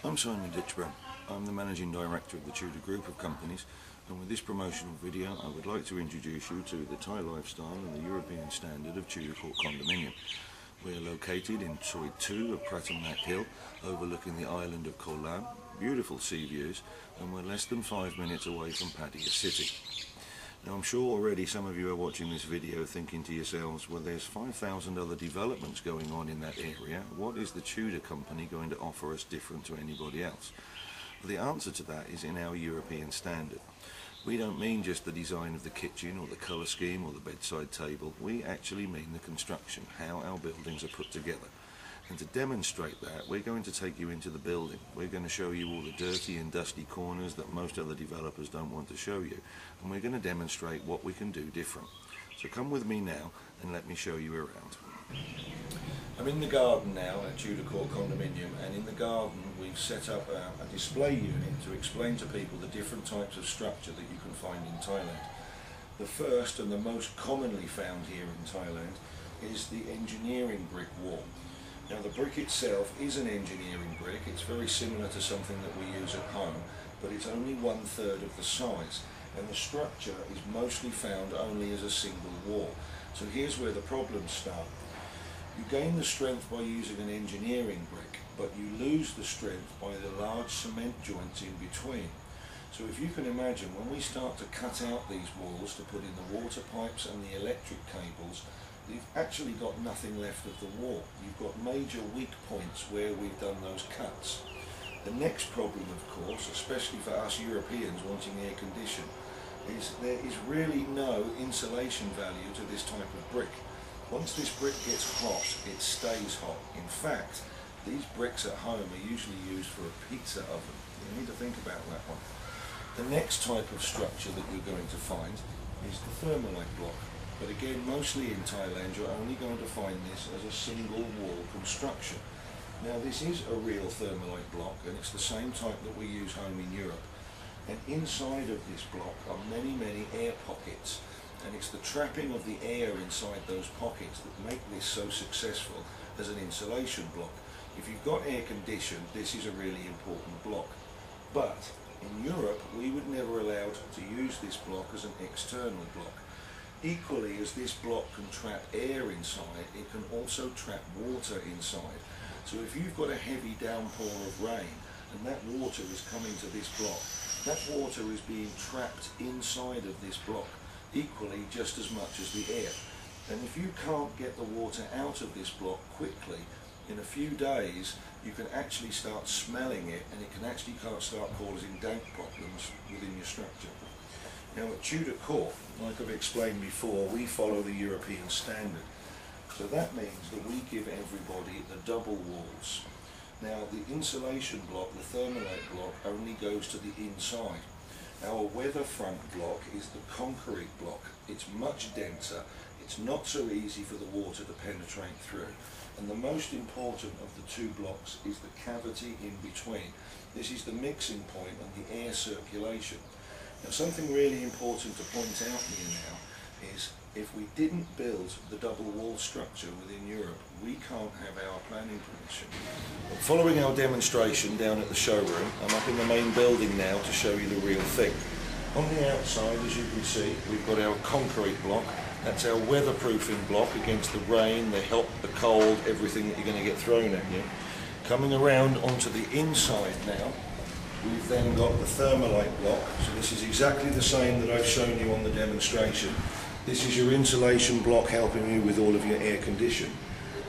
I'm Simon Ditchburn. I'm the Managing Director of the Tudor Group of Companies, and with this promotional video I would like to introduce you to the Thai lifestyle and the European standard of Tudor Court condominium. We are located in Side 2 of Pratamnak Hill, overlooking the island of Koh Lam, beautiful sea views, and we're less than 5 minutes away from Pattaya City. Now I'm sure already some of you are watching this video thinking to yourselves, well, there's 5,000 other developments going on in that area. What is the Tudor company going to offer us different to anybody else? Well, the answer to that is in our European standard. We don't mean just the design of the kitchen or the colour scheme or the bedside table. We actually mean the construction, how our buildings are put together. And to demonstrate that, we're going to take you into the building. We're going to show you all the dirty and dusty corners that most other developers don't want to show you. And we're going to demonstrate what we can do different. So come with me now and let me show you around. I'm in the garden now at Tudor Court Condominium, and in the garden we've set up a display unit to explain to people the different types of structure that you can find in Thailand. The first and the most commonly found here in Thailand is the engineering brick wall. Now the brick itself is an engineering brick. It's very similar to something that we use at home, but it's only 1/3 of the size, and the structure is mostly found only as a single wall. So here's where the problems start. You gain the strength by using an engineering brick, but you lose the strength by the large cement joints in between. So if you can imagine, when we start to cut out these walls to put in the water pipes and the electric cables, you've actually got nothing left of the wall. You've got major weak points where we've done those cuts. The next problem, of course, especially for us Europeans wanting air condition, is there is really no insulation value to this type of brick. Once this brick gets hot, it stays hot. In fact, these bricks at home are usually used for a pizza oven. You need to think about that one. The next type of structure that you're going to find is the thermalite block. But again, mostly in Thailand, you're only going to find this as a single wall construction. Now this is a real thermalite block, and it's the same type that we use home in Europe. And inside of this block are many air pockets, and it's the trapping of the air inside those pockets that make this so successful as an insulation block. If you've got air condition, this is a really important block. But in Europe, we would never allow to use this block as an external block. Equally, as this block can trap air inside, it can also trap water inside. So if you've got a heavy downpour of rain and that water is coming to this block, that water is being trapped inside of this block, equally just as much as the air. And if you can't get the water out of this block quickly, in a few days you can actually start smelling it, and it can actually start causing dank problems within your structure. Now at Tudor Court, like I've explained before, we follow the European standard. So that means that we give everybody the double walls. Now the insulation block, the thermalite block, only goes to the inside. Our weatherfront block is the concrete block. It's much denser, it's not so easy for the water to penetrate through. And the most important of the two blocks is the cavity in between. This is the mixing point and the air circulation. Now something really important to point out here now is if we didn't build the double wall structure within Europe, we can't have our planning permission. Following our demonstration down at the showroom, I'm up in the main building now to show you the real thing. On the outside, as you can see, we've got our concrete block. That's our weatherproofing block against the rain, the hot, the cold, everything that you're going to get thrown at you. Coming around onto the inside now, we've then got the thermalite block. So this is exactly the same that I've shown you on the demonstration. This is your insulation block helping you with all of your air condition.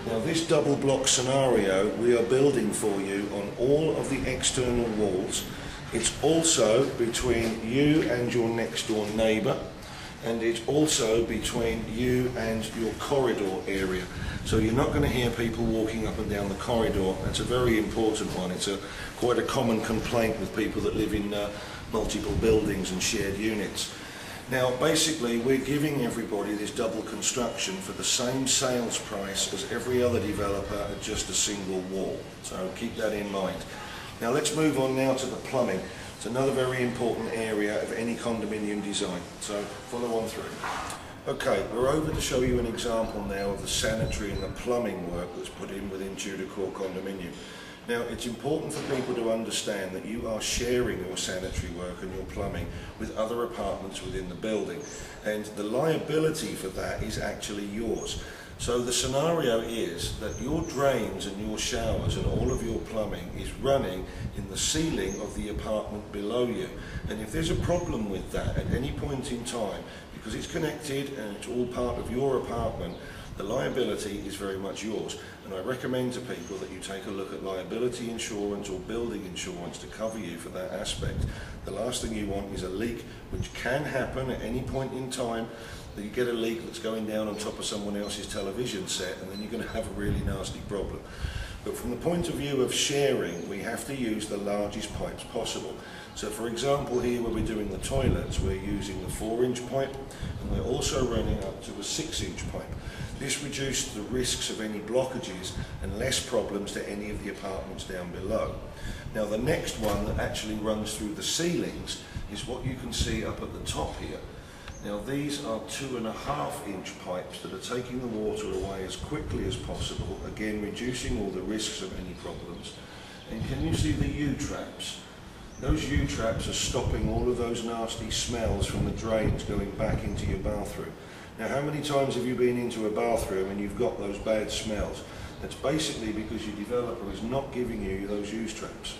Now this double block scenario we are building for you on all of the external walls. It's also between you and your next door neighbour, and it's also between you and your corridor area. So you're not going to hear people walking up and down the corridor. That's a very important one. It's quite a common complaint with people that live in multiple buildings and shared units. Now basically we're giving everybody this double construction for the same sales price as every other developer at just a single wall. So keep that in mind. Now let's move on now to the plumbing. It's another very important area of any condominium design. So follow on through. Okay, we're over to show you an example now of the sanitary and the plumbing work that's put in within Tudor Court condominium. Now, it's important for people to understand that you are sharing your sanitary work and your plumbing with other apartments within the building, and the liability for that is actually yours. So the scenario is that your drains and your showers and all of your plumbing is running in the ceiling of the apartment below you. And if there's a problem with that at any point in time, because it's connected and it's all part of your apartment, the liability is very much yours. And I recommend to people that you take a look at liability insurance or building insurance to cover you for that aspect. The last thing you want is a leak, which can happen at any point in time. That you get a leak that's going down on top of someone else's television set, and then you're going to have a really nasty problem. But from the point of view of sharing, we have to use the largest pipes possible. So for example, here where we're doing the toilets, we're using the 4-inch pipe, and we're also running up to a 6-inch pipe. This reduces the risks of any blockages and less problems to any of the apartments down below. Now the next one that actually runs through the ceilings is what you can see up at the top here. Now these are 2.5-inch pipes that are taking the water away as quickly as possible, again reducing all the risks of any problems. And can you see the U-traps? Those U-traps are stopping all of those nasty smells from the drains going back into your bathroom. Now how many times have you been into a bathroom and you've got those bad smells? That's basically because your developer is not giving you those U-traps.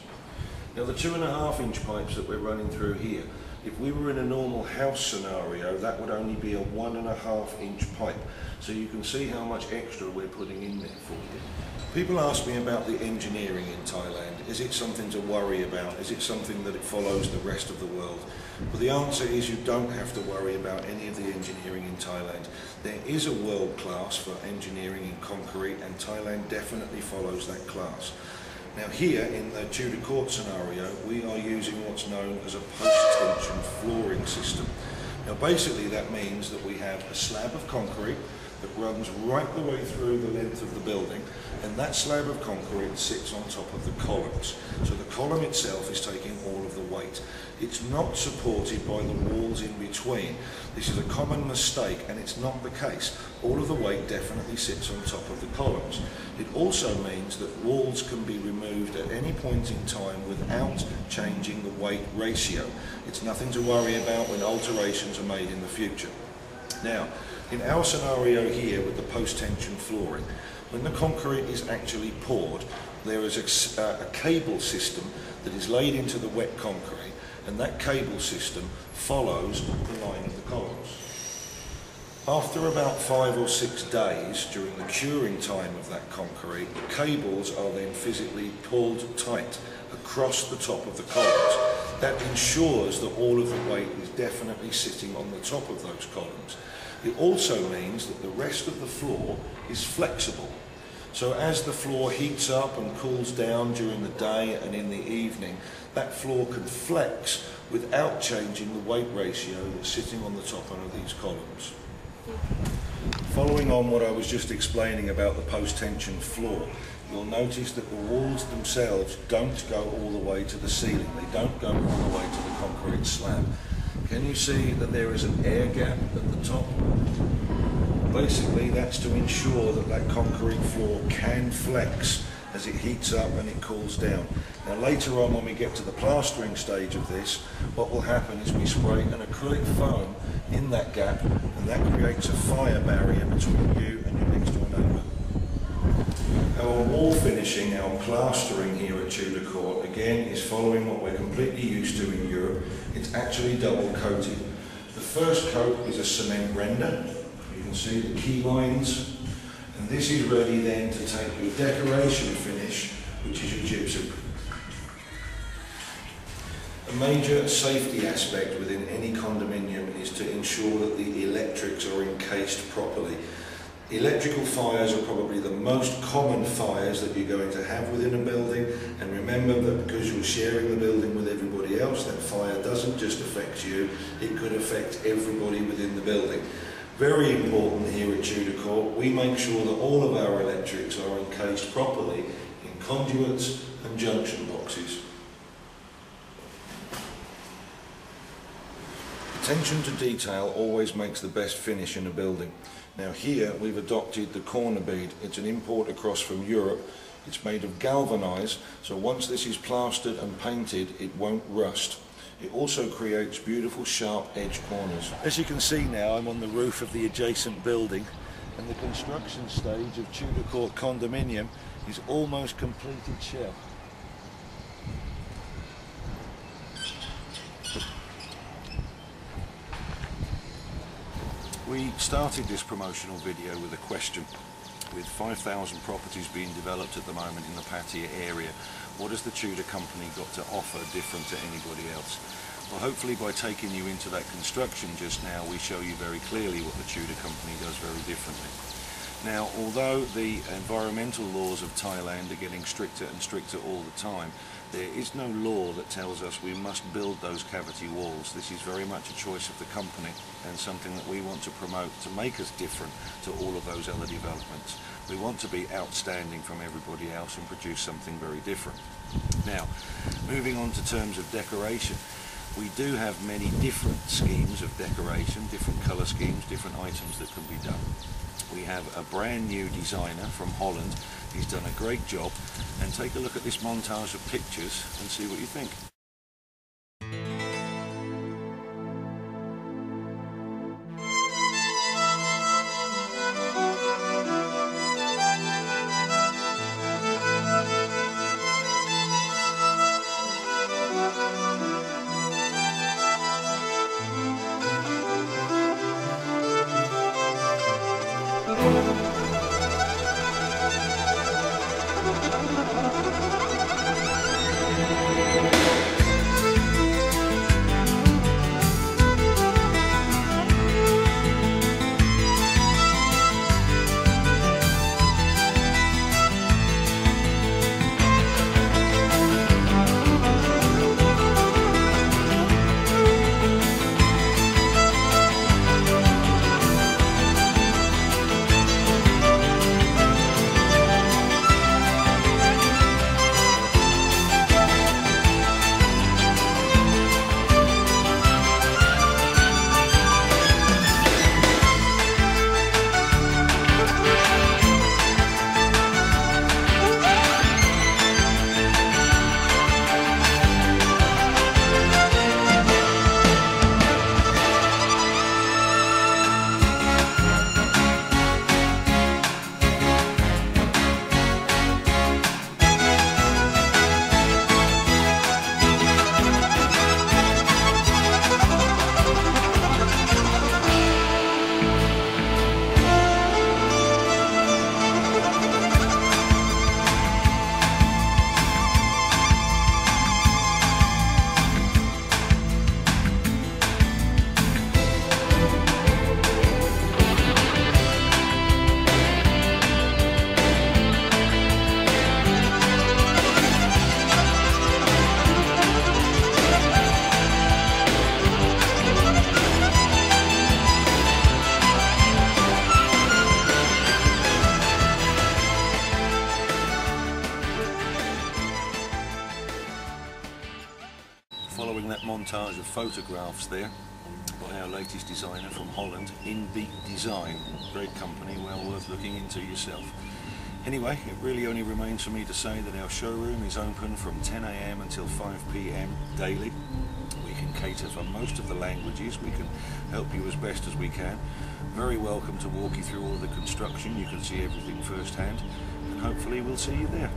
Now the 2.5-inch pipes that we're running through here, if we were in a normal house scenario, that would only be a 1.5-inch pipe. So you can see how much extra we're putting in there for you. People ask me about the engineering in Thailand. Is it something to worry about? Is it something that it follows the rest of the world? Well, the answer is you don't have to worry about any of the engineering in Thailand. There is a world class for engineering in concrete, and Thailand definitely follows that class. Now here in the Tudor Court scenario, we are using what's known as a post-tension flooring system. Now basically that means that we have a slab of concrete that runs right the way through the length of the building, and that slab of concrete sits on top of the columns. So the column itself is taking all of the weight. It's not supported by the walls in between. This is a common mistake, and it's not the case. All of the weight definitely sits on top of the columns. It also means that walls can be removed at any point in time without changing the weight ratio. It's nothing to worry about when alterations are made in the future. Now, in our scenario here with the post-tension flooring, when the concrete is actually poured, there is a cable system that is laid into the wet concrete, and that cable system follows the line of the columns. After about 5 or 6 days during the curing time of that concrete, the cables are then physically pulled tight across the top of the columns. That ensures that all of the weight is definitely sitting on the top of those columns. It also means that the rest of the floor is flexible. So as the floor heats up and cools down during the day and in the evening, that floor can flex without changing the weight ratio that's sitting on the top of these columns. Following on what I was just explaining about the post-tension floor, you'll notice that the walls themselves don't go all the way to the ceiling. They don't go all the way to the concrete slab. Can you see that there is an air gap at the top? Basically that's to ensure that that concrete floor can flex as it heats up and it cools down. Now later on, when we get to the plastering stage of this, what will happen is we spray an acrylic foam in that gap, and that creates a fire barrier between you and your next door neighbour. Our wall finishing, our plastering here at Tudor Court, again is following what we're completely used to in Europe. It's actually double coated. The first coat is a cement render. You can see the key lines, and this is ready then to take your decoration finish, which is your gypsum. A major safety aspect within any condominium is to ensure that the electrics are encased properly. Electrical fires are probably the most common fires that you're going to have within a building, and remember that because you're sharing the building with everybody else, that fire doesn't just affect you, it could affect everybody within the building. Very important here at Tudor Court, we make sure that all of our electrics are encased properly in conduits and junction boxes. Attention to detail always makes the best finish in a building. Now here we've adopted the corner bead. It's an import across from Europe, It's made of galvanized, so once this is plastered and painted, it won't rust. It also creates beautiful sharp edge corners. As you can see now, I'm on the roof of the adjacent building, and the construction stage of Tudor Court condominium is almost completed shell. We started this promotional video with a question. With 5,000 properties being developed at the moment in the Pattaya area, what has the Tudor company got to offer different to anybody else? Well, hopefully by taking you into that construction just now, we show you very clearly what the Tudor company does very differently. Now, although the environmental laws of Thailand are getting stricter and stricter all the time, there is no law that tells us we must build those cavity walls. This is very much a choice of the company and something that we want to promote to make us different to all of those other developments. We want to be outstanding from everybody else and produce something very different. Now, moving on to terms of decoration, we do have many different schemes of decoration, different colour schemes, different items that can be done. We have a brand new designer from Holland. He's done a great job, and take a look at this montage of pictures and see what you think. Following that montage of photographs there by our latest designer from Holland, In Beat Design. Great company, well worth looking into yourself. Anyway, it really only remains for me to say that our showroom is open from 10 AM until 5 PM daily. We can cater for most of the languages. We can help you as best as we can. Very welcome to walk you through all the construction. You can see everything firsthand, and hopefully we'll see you there.